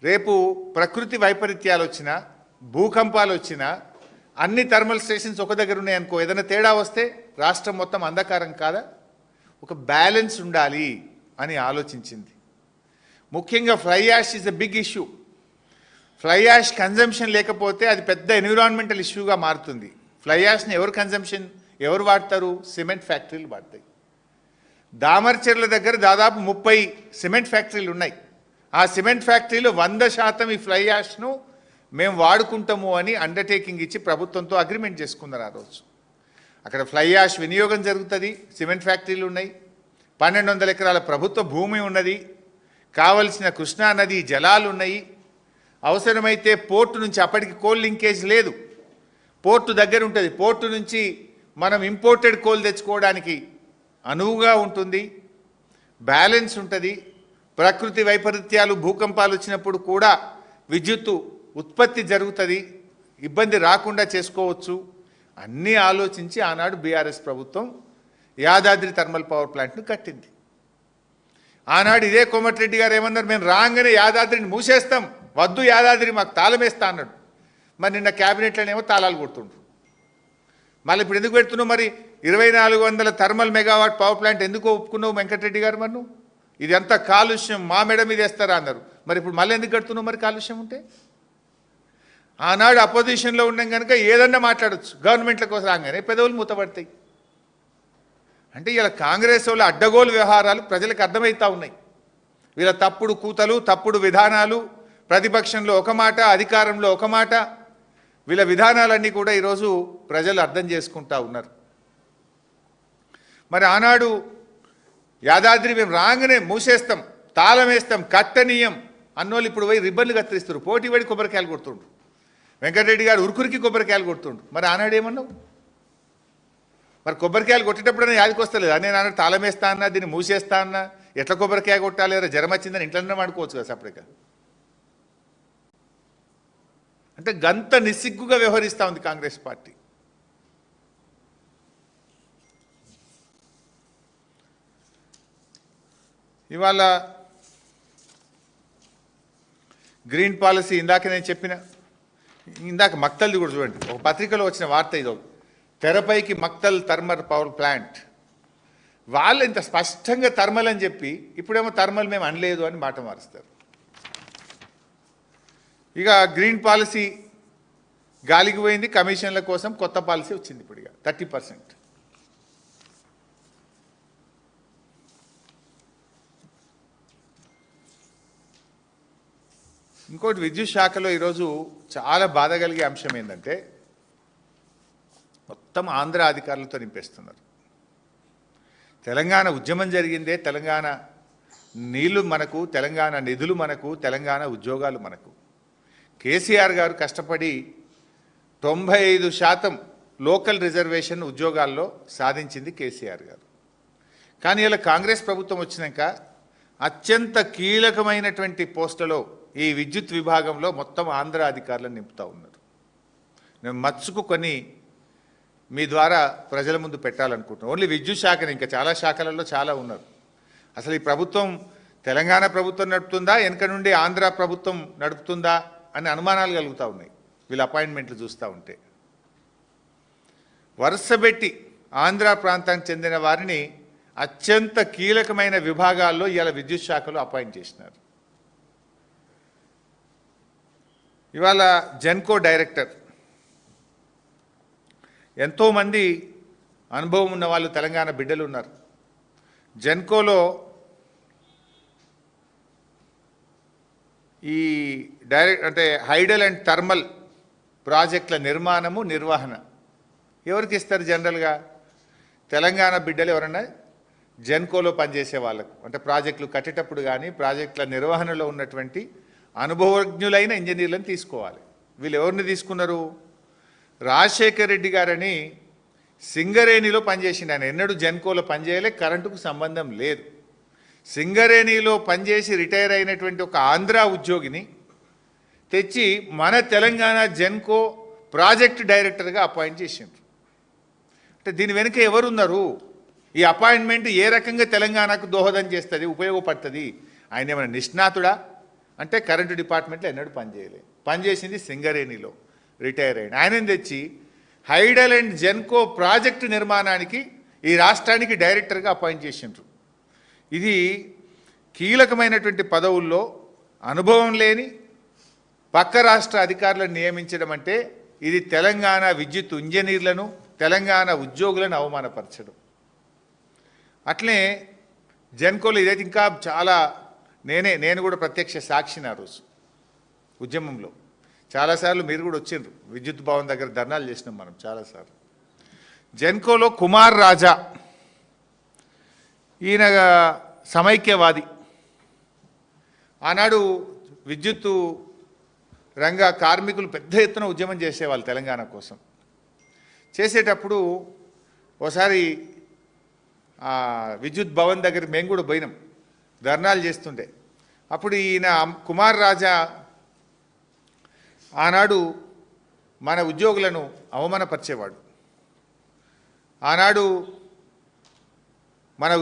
రేపు ప్రకృతి వైపరీత్యాలు వచ్చినా భూకంపాలు వచ్చినా అన్ని థర్మల్ స్టేషన్స్ ఒక దగ్గర ఉన్నాయనుకో, ఏదైనా తేడా వస్తే రాష్ట్రం మొత్తం అంధకారం కాదా? ఒక బ్యాలెన్స్ ఉండాలి అని ఆలోచించింది. ముఖ్యంగా fly ash is a big issue. Fly ash consumption లేకపోతే అది పెద్ద ఎన్విరాన్మెంటల్ ఇష్యూగా మారుతుంది. ఫ్లై యాష్ని ఎవరు వాడతారు? సిమెంట్ ఫ్యాక్టరీలు వాడతాయి. దామర్చెర్ల దగ్గర దాదాపు 30 సిమెంట్ ఫ్యాక్టరీలు ఉన్నాయి. ఆ సిమెంట్ ఫ్యాక్టరీలు 100% ఈ ఫ్లై యాష్ను మేము వాడుకుంటాము అని అండర్టేకింగ్ ఇచ్చి ప్రభుత్వంతో అగ్రిమెంట్ చేసుకున్నారు. ఆ రోజు అక్కడ ఫ్లై యాష్ వినియోగం జరుగుతుంది. సిమెంట్ ఫ్యాక్టరీలు ఉన్నాయి. 1200 ఎకరాల ప్రభుత్వ భూమి ఉన్నది. కావలసిన కృష్ణా నది జలాలు ఉన్నాయి. అవసరమైతే పోర్టు నుంచి, అప్పటికి కోల్ లింకేజ్ లేదు, పోర్టు దగ్గర ఉంటుంది. పోర్టు నుంచి మనం ఇంపోర్టెడ్ కోల్ తెచ్చుకోవడానికి అనువుగా ఉంటుంది. బ్యాలెన్స్ ఉంటుంది. ప్రకృతి వైపరీత్యాలు భూకంపాలు వచ్చినప్పుడు కూడా విద్యుత్తు ఉత్పత్తి జరుగుతుంది. ఇబ్బంది రాకుండా చేసుకోవచ్చు. అన్నీ ఆలోచించి ఆనాడు బీఆర్ఎస్ ప్రభుత్వం యాదాద్రి థర్మల్ పవర్ ప్లాంట్ను కట్టింది. ఆనాడు ఇదే కోమటిరెడ్డి గారు ఏమన్నారు? మేము రాగానే యాదాద్రిని మూసేస్తాం, వద్దు యాదాద్రి మాకు తాళం వేస్తా అన్నాడు. మరి నిన్న క్యాబినెట్లోనేమో తాళాలు కొడుతుండ్రు. మళ్ళీ ఇప్పుడు ఎందుకు పెడుతున్నావు? మరి 2400 థర్మల్ మెగావాట్ పవర్ ప్లాంట్ ఎందుకు ఒప్పుకున్నావు వెంకటరెడ్డి గారు? మరి నువ్వు ఇది అంత కాలుష్యం మా మెడ మీద వేస్తారా అన్నారు. మరి ఇప్పుడు మళ్ళీ ఎందుకు కడుతున్నావు? మరి కాలుష్యం ఉంటే ఆనాడు అపోజిషన్లో ఉన్నాం కనుక ఏదన్నా మాట్లాడచ్చు. గవర్నమెంట్ల కోసం రాగానే పెదవులు మూతపడతాయి. అంటే ఇలా కాంగ్రెస్ వాళ్ళ అడ్డగోలు వ్యవహారాలు ప్రజలకు అర్థమవుతూ ఉన్నాయి. వీళ్ళ తప్పుడు కూతలు, తప్పుడు విధానాలు, ప్రతిపక్షంలో ఒక మాట, అధికారంలో ఒక మాట, వీళ్ళ విధానాలన్నీ కూడా ఈరోజు ప్రజలు అర్థం చేసుకుంటూ ఉన్నారు. మరి ఆనాడు యాదాద్రి మేము రాగానే మూసేస్తాం, తాళం వేస్తాం, కట్టనీయం అన్నోళ్ళు ఇప్పుడు పోయి రిబ్బన్లు కత్తిరిస్తారు. పోటీ పడి కొబ్బరికాయలు కొడుతుండ్రు. వెంకటరెడ్డి గారు ఉరుకురికి కొబ్బరికాయలు కొడుతుండ్రు. మరి ఆనాడు ఏమన్నావు? మరి కొబ్బరికాయలు కొట్టేటప్పుడైనా యాదికి వస్తలేదు. నేను ఆనాడు తాళం వేస్తా అన్నా, దీన్ని మూసేస్తా అన్నా, ఎట్లా కొబ్బరికాయ కొట్టాలి? జ్వరం వచ్చిందని ఇంట్లోనే వాడుకోవచ్చు కదా సపరేట్గా. అంటే గంత నిస్సిగ్గుగా వ్యవహరిస్తూ ఉంది కాంగ్రెస్ పార్టీ. ఇవాళ గ్రీన్ పాలసీ ఇందాక నేను చెప్పిన, ఇందాక మక్తల్ది కూడా చూడండి, ఒక పత్రికలో వచ్చిన వార్త ఇదో, తెరపైకి మక్తల్ థర్మల్ పవర్ ప్లాంట్. వాళ్ళు ఇంత స్పష్టంగా థర్మల్ అని చెప్పి ఇప్పుడేమో థర్మల్ మేము అనలేదు అని మాట మారుస్తారు. ఇక గ్రీన్ పాలసీ గాలికి పోయింది. కమిషన్ల కోసం కొత్త పాలసీ వచ్చింది. ఇప్పుడు ఇక 30%. ఇంకోటి, విద్యుత్ శాఖలో ఈరోజు చాలా బాధ కలిగే అంశం ఏంటంటే మొత్తం ఆంధ్ర అధికారులతో నింపేస్తున్నారు. తెలంగాణ ఉద్యమం జరిగిందే, తెలంగాణ నీళ్లు మనకు, తెలంగాణ నిధులు మనకు, తెలంగాణ ఉద్యోగాలు మనకు. కేసీఆర్ గారు కష్టపడి 95% లోకల్ రిజర్వేషన్ ఉద్యోగాల్లో సాధించింది కేసీఆర్ గారు. కానీ ఇలా కాంగ్రెస్ ప్రభుత్వం వచ్చినాక అత్యంత కీలకమైనటువంటి పోస్టులలో ఈ విద్యుత్ విభాగంలో మొత్తం ఆంధ్ర అధికారులను నింపుతూ ఉన్నారు. నేను మచ్చుకు కొన్ని మీ ద్వారా ప్రజల ముందు పెట్టాలనుకుంటున్నాను. ఓన్లీ విద్యుత్ శాఖని, ఇంకా చాలా శాఖలలో చాలా ఉన్నారు. అసలు ఈ ప్రభుత్వం తెలంగాణ ప్రభుత్వం నడుపుతుందా, వెనక నుండి ఆంధ్ర ప్రభుత్వం నడుపుతుందా అని అనుమానాలు కలుగుతూ ఉన్నాయి వీళ్ళ అపాయింట్మెంట్లు చూస్తూ ఉంటే. వరుసబెట్టి ఆంధ్ర ప్రాంతానికి చెందిన వారిని అత్యంత కీలకమైన విభాగాల్లో ఇవాళ విద్యుత్ శాఖలో అపాయింట్ చేసినారు. ఇవాళ జెన్కో డైరెక్టర్, ఎంతోమంది అనుభవం ఉన్న వాళ్ళు తెలంగాణ బిడ్డలు ఉన్నారు. జెన్కోలో ఈ అంటే హైడల్ అండ్ థర్మల్ ప్రాజెక్టుల నిర్మాణము, నిర్వహణ ఎవరికి ఇస్తారు? జనరల్గా తెలంగాణ బిడ్డలు ఎవరన్నా జెన్కోలో పనిచేసే వాళ్ళకు, అంటే ప్రాజెక్టులు కట్టేటప్పుడు కానీ ప్రాజెక్టుల నిర్వహణలో ఉన్నటువంటి అనుభవజ్ఞులైన ఇంజనీర్లను తీసుకోవాలి. వీళ్ళు ఎవరిని తీసుకున్నారు? రాజశేఖర్ రెడ్డి గారని సింగరేణిలో పనిచేసిండు. ఆయన ఎన్నడూ జెన్కోలో పనిచేయలే, కరెంటుకు సంబంధం లేదు. సింగరేణిలో పనిచేసి రిటైర్ అయినటువంటి ఒక ఆంధ్ర ఉద్యోగిని తెచ్చి మన తెలంగాణ జెన్కో ప్రాజెక్ట్ డైరెక్టర్గా అపాయింట్ చేసిండ్రు. అంటే దీని వెనుక ఎవరున్నారు? ఈ అపాయింట్మెంట్ ఏ రకంగా తెలంగాణకు దోహదం చేస్తుంది, ఉపయోగపడుతుంది? ఆయన ఏమైనా నిష్ణాతుడా? అంటే కరెంటు డిపార్ట్మెంట్లో ఎన్నడూ పనిచేసింది సింగరేణిలో, రిటైర్ అయ్యాడు. ఆయనని తెచ్చి హైడల్ అండ్ జెన్కో ప్రాజెక్టు నిర్మాణానికి ఈ రాష్ట్రానికి డైరెక్టర్గా అపాయింట్ చేసిండ్రు. ఇది కీలకమైనటువంటి పదవుల్లో అనుభవం లేని పక్క రాష్ట్ర అధికారులను నియమించడం అంటే ఇది తెలంగాణ విద్యుత్ ఇంజనీర్లను, తెలంగాణ ఉద్యోగులను అవమానపరచడం. అట్లే జెన్కోలో ఇదైతే ఇంకా చాలా, నేను కూడా ప్రత్యక్ష సాక్షిని ఆ రోజు ఉద్యమంలో. చాలాసార్లు మీరు కూడా వచ్చిండ్రు, విద్యుత్ భవన్ దగ్గర ధర్నాలు చేసినాం మనం చాలాసార్లు. జెన్కోలో కుమార్ రాజా, ఈయన సమైక్యవాది. ఆనాడు విద్యుత్తు రంగ కార్మికులు పెద్ద ఎత్తున ఉద్యమం చేసేవాళ్ళు తెలంగాణ కోసం. చేసేటప్పుడు ఒకసారి విద్యుత్ భవన్ దగ్గర మేము కూడా పోయినాం, ధర్నాలు చేస్తుండే. అప్పుడు ఈయన కుమార్ రాజా ఆనాడు మన ఉద్యోగులను అవమానపరిచేవాడు. ఆనాడు మన